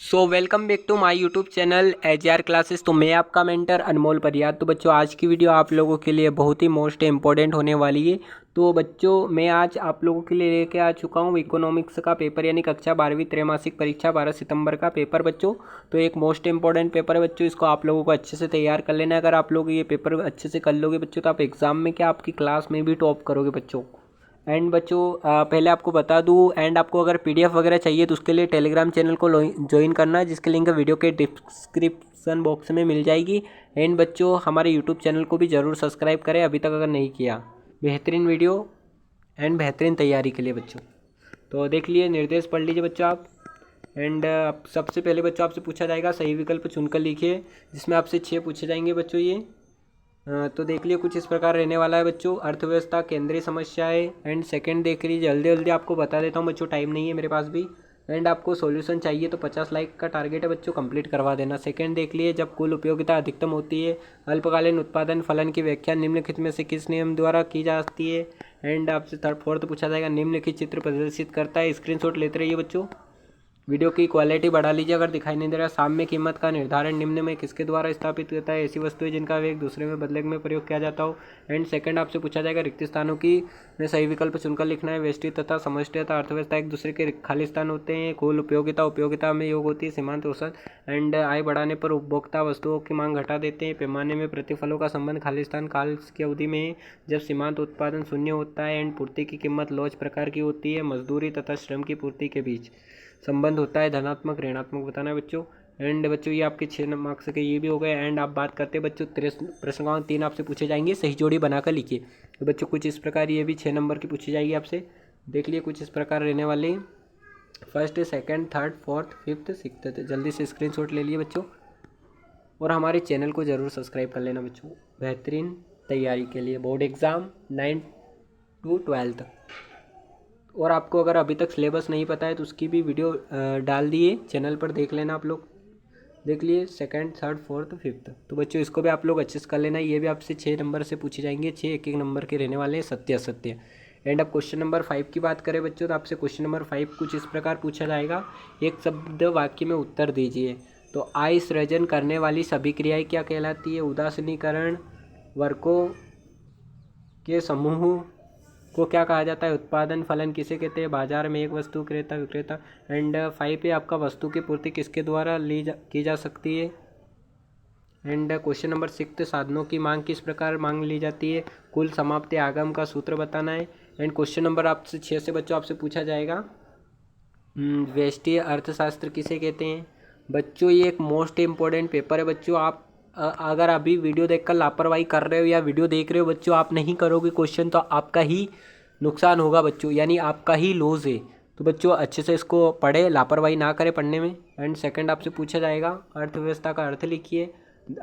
So welcome back to my YouTube channel HR classes. तो मैं आपका मेंटर अनमोल परियार। तो बच्चों आज की वीडियो आप लोगों के लिए बहुत ही मोस्ट इम्पोर्टेंट होने वाली है। तो बच्चों मैं आज आप लोगों के लिए लेके आ चुका हूँ इकोनॉमिक्स का पेपर यानी कक्षा 12वीं त्रैमासिक परीक्षा 12 सितंबर का पेपर बच्चों। तो एक मोस्ट इंपॉर्टेंट पेपर है बच्चों, इसको आप लोगों को अच्छे से तैयार कर लेना है। अगर आप लोग ये पेपर अच्छे से कर लोगे बच्चों तो आप एग्जाम में क्या आपकी क्लास में भी टॉप करोगे बच्चों। एंड बच्चों पहले आपको बता दूं, एंड आपको अगर पीडीएफ वगैरह चाहिए तो उसके लिए टेलीग्राम चैनल को ज्वाइन करना है, जिसकी लिंक वीडियो के डिस्क्रिप्शन बॉक्स में मिल जाएगी। एंड बच्चों हमारे यूट्यूब चैनल को भी ज़रूर सब्सक्राइब करें अभी तक अगर नहीं किया। बेहतरीन वीडियो एंड बेहतरीन तैयारी के लिए बच्चों। तो देख लिए, निर्देश पढ़ लीजिए बच्चों आप। एंड सबसे पहले बच्चों आपसे पूछा जाएगा सही विकल्प चुनकर लिखिए, जिसमें आपसे 6 पूछे जाएंगे बच्चों ये। तो देख लिए कुछ इस प्रकार रहने वाला है बच्चों, अर्थव्यवस्था केंद्रीय समस्याएं। एंड सेकंड देख लीजिए, जल्दी जल्दी आपको बता देता हूँ बच्चों, टाइम नहीं है मेरे पास भी। एंड आपको सॉल्यूशन चाहिए तो 50 लाइक का टारगेट है बच्चों, कंप्लीट करवा देना। सेकंड देख लिए, जब कुल उपयोगिता अधिकतम होती है अल्पकालीन उत्पादन फलन की व्याख्या निम्नलिखित में से किस नियम द्वारा की जाती है। एंड आपसे थर्ड फोर्थ पूछा जाएगा, निम्नलिखित चित्र प्रदर्शित करता है, स्क्रीनशॉट लेते रहिए बच्चों। वीडियो की क्वालिटी बढ़ा लीजिए अगर दिखाई नहीं दे रहा। साम्य कीमत का निर्धारण निम्न में किसके द्वारा स्थापित होता है, ऐसी वस्तुएं जिनका वेग दूसरे में बदले में प्रयोग किया जाता हो। एंड सेकंड आपसे पूछा जाएगा रिक्त स्थानों की में सही विकल्प चुनकर लिखना है। व्यष्टि तथा समष्टि तथा अर्थव्यवस्था एक दूसरे के खाली स्थान होते हैं। कुल उपयोगिता उपयोगिता में योग होती है सीमांत औसत। एंड आय बढ़ाने पर उपभोक्ता वस्तुओं की मांग घटा देते हैं। पैमाने में प्रतिफलों का संबंध खाली स्थान काल की अवधि में है, जब सीमांत उत्पादन शून्य होता है। एंड पूर्ति की कीमत लॉज प्रकार की होती है, मजदूरी तथा श्रम की पूर्ति के बीच संबंध होता है, धनात्मक ऋणात्मक बताना है बच्चों। एंड बच्चों ये आपके 6 मार्क्स के ये भी हो गए। एंड आप बात करते हैं बच्चों प्रश्न 3 आपसे पूछे जाएंगे, सही जोड़ी बनाकर लिखिए। तो बच्चों कुछ इस प्रकार ये भी 6 नंबर की पूछी जाएगी आपसे। देख लिए कुछ इस प्रकार रहने वाले हैं, first second third fourth fifth sixth. जल्दी से स्क्रीनशॉट ले लिए बच्चों और हमारे चैनल को ज़रूर सब्सक्राइब कर लेना बच्चों, बेहतरीन तैयारी के लिए बोर्ड एग्ज़ाम 9 to 12। और आपको अगर अभी तक सिलेबस नहीं पता है तो उसकी भी वीडियो डाल दिए चैनल पर, देख लेना आप लोग। देख लिए सेकंड थर्ड फोर्थ फिफ्थ। तो बच्चों इसको भी आप लोग अच्छे से कर लेना। ये भी आपसे 6 नंबर से पूछे जाएंगे, 6 एक एक नंबर के रहने वाले हैं, सत्य असत्य। एंड अब क्वेश्चन नंबर 5 की बात करें बच्चों तो आपसे क्वेश्चन नंबर 5 कुछ इस प्रकार पूछा जाएगा, एक शब्द वाक्य में उत्तर दीजिए। तो आय सृजन करने वाली सभी क्रियाएं क्या कहलाती है। उदासीनीकरण वर्गों के समूह को क्या कहा जाता है। उत्पादन फलन किसे कहते हैं। बाजार में एक वस्तु क्रेता विक्रेता। एंड 5 पे आपका वस्तु की पूर्ति किसके द्वारा की जा सकती है। एंड क्वेश्चन नंबर 6, साधनों की मांग किस प्रकार मांग ली जाती है। कुल समाप्ति आगम का सूत्र बताना है। एंड क्वेश्चन नंबर आपसे 6 से बच्चों आपसे पूछा जाएगा, व्यष्टि अर्थशास्त्र किसे कहते हैं। बच्चों ये एक मोस्ट इम्पोर्टेंट पेपर है बच्चों। आप अगर अभी वीडियो देखकर लापरवाही कर रहे हो या वीडियो देख रहे हो बच्चों, आप नहीं करोगे क्वेश्चन तो आपका ही नुकसान होगा बच्चों, यानी आपका ही लॉस है। तो बच्चों अच्छे से इसको पढ़े, लापरवाही ना करें पढ़ने में। एंड सेकंड आपसे पूछा जाएगा अर्थव्यवस्था का अर्थ लिखिए।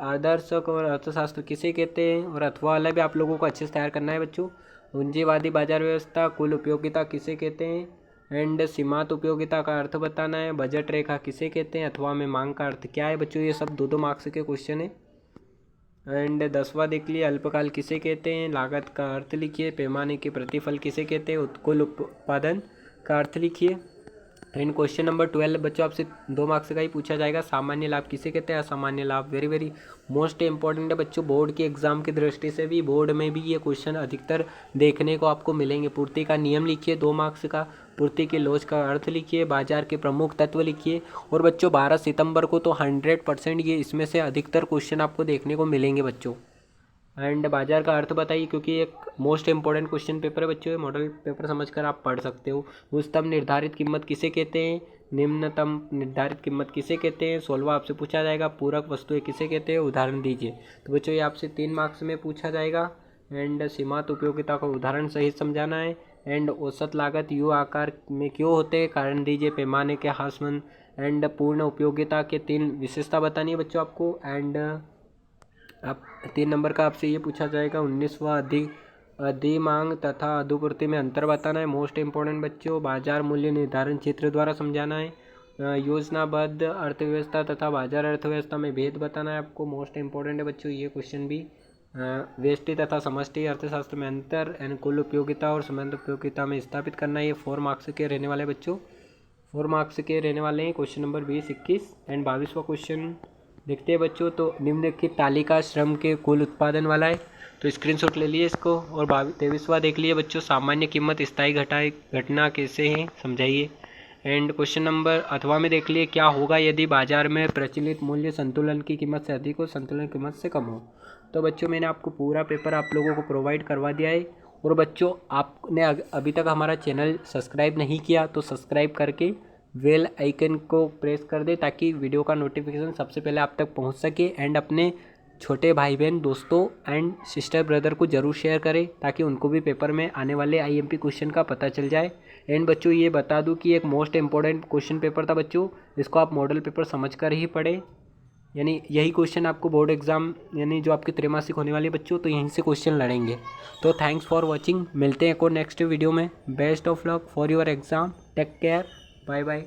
आदर्शक और अर्थशास्त्र किसे कहते हैं, और अथवा वाला भी आप लोगों को अच्छे से तैयार करना है बच्चों। पूंजीवादी बाजार व्यवस्था, कुल उपयोगिता किसे कहते हैं। एंड सीमांत उपयोगिता का अर्थ बताना है। बजट रेखा किसे कहते हैं, अथवा में मांग का अर्थ क्या है बच्चों। ये सब 2-2 मार्क्स के क्वेश्चन है। एंड 10वां देख लिए, अल्पकाल किसे कहते हैं। लागत का अर्थ लिखिए। पैमाने के प्रतिफल किसे कहते हैं। कुल उत्पादन का अर्थ लिखिए। एंड क्वेश्चन नंबर 12 बच्चों आपसे 2 मार्क्स का ही पूछा जाएगा, सामान्य लाभ किसे कहते हैं। असामान्य लाभ वेरी वेरी मोस्ट इंपॉर्टेंट है बच्चों, बोर्ड के एग्जाम की दृष्टि से भी, बोर्ड में भी ये क्वेश्चन अधिकतर देखने को आपको मिलेंगे। पूर्ति का नियम लिखिए 2 मार्क्स का। पूर्ति के लॉज का अर्थ लिखिए। बाजार के प्रमुख तत्व लिखिए। और बच्चों 12 सितंबर को तो 100% ये इसमें से अधिकतर क्वेश्चन आपको देखने को मिलेंगे बच्चों। एंड बाजार का अर्थ बताइए, क्योंकि एक मोस्ट इंपॉर्टेंट क्वेश्चन पेपर है बच्चों, मॉडल पेपर समझकर आप पढ़ सकते हो। उच्चतम निर्धारित कीमत किसे कहते हैं। निम्नतम निर्धारित कीमत किसे कहते हैं। 16वां आपसे पूछा जाएगा, पूरक वस्तुएं किसे कहते हैं, उदाहरण दीजिए। तो बच्चों ये आपसे 3 मार्क्स में पूछा जाएगा। एंड सीमांत उपयोगिता का उदाहरण सहित समझाना है। एंड औसत लागत यू आकार में क्यों होते हैं, कारण दीजिए। पैमाने के हासमन। एंड पूर्ण उपयोगिता के 3 विशेषता बतानी है बच्चों आपको। एंड अब 3 नंबर का आपसे ये पूछा जाएगा, 19वां अधिमांग तथा अधुपूर्ति में अंतर बताना है। मोस्ट इंपॉर्टेंट बच्चों, बाजार मूल्य निर्धारण चित्र द्वारा समझाना है। योजनाबद्ध अर्थव्यवस्था तथा बाजार अर्थव्यवस्था में भेद बताना है आपको, मोस्ट इंपॉर्टेंट है बच्चों ये क्वेश्चन भी। व्यष्टि तथा समष्टि अर्थशास्त्र में अंतर। एंड कुल उपयोगिता और सीमांत उपयोगिता में स्थापित करना, ये 4 मार्क्स के रहने वाले बच्चों। 4 मार्क्स के रहने वाले हैं। क्वेश्चन नंबर 20, 21 एंड 22वां क्वेश्चन देखते हैं बच्चों। तो निम्नलिखित तालिका श्रम के कुल उत्पादन वाला है, तो स्क्रीनशॉट ले लिए इसको। और 23वां देख लिए बच्चों, सामान्य कीमत स्थायी घटना कैसे है समझाइए। एंड क्वेश्चन नंबर अथवा में देख लिए, क्या होगा यदि बाजार में प्रचलित मूल्य संतुलन की कीमत से अधिक हो, संतुलन की कीमत से कम हो। तो बच्चों मैंने आपको पूरा पेपर आप लोगों को प्रोवाइड करवा दिया है। और बच्चों आपने अभी तक हमारा चैनल सब्सक्राइब नहीं किया तो सब्सक्राइब करके बेल आइकन को प्रेस कर दे, ताकि वीडियो का नोटिफिकेशन सबसे पहले आप तक पहुंच सके। एंड अपने छोटे भाई बहन दोस्तों एंड सिस्टर ब्रदर को ज़रूर शेयर करें, ताकि उनको भी पेपर में आने वाले आईएमपी क्वेश्चन का पता चल जाए। एंड बच्चों ये बता दूं कि एक मोस्ट इंपॉर्टेंट क्वेश्चन पेपर था बच्चों, इसको आप मॉडल पेपर समझ कर ही पढ़ें। यानी यही क्वेश्चन आपको बोर्ड एग्जाम यानी जो आपकी त्रैमासिक होने वाली बच्चों, तो यहीं से क्वेश्चन लड़ेंगे। तो थैंक्स फॉर वॉचिंग, मिलते हैं एक और नेक्स्ट वीडियो में। Best of luck for your exam, take care, bye bye.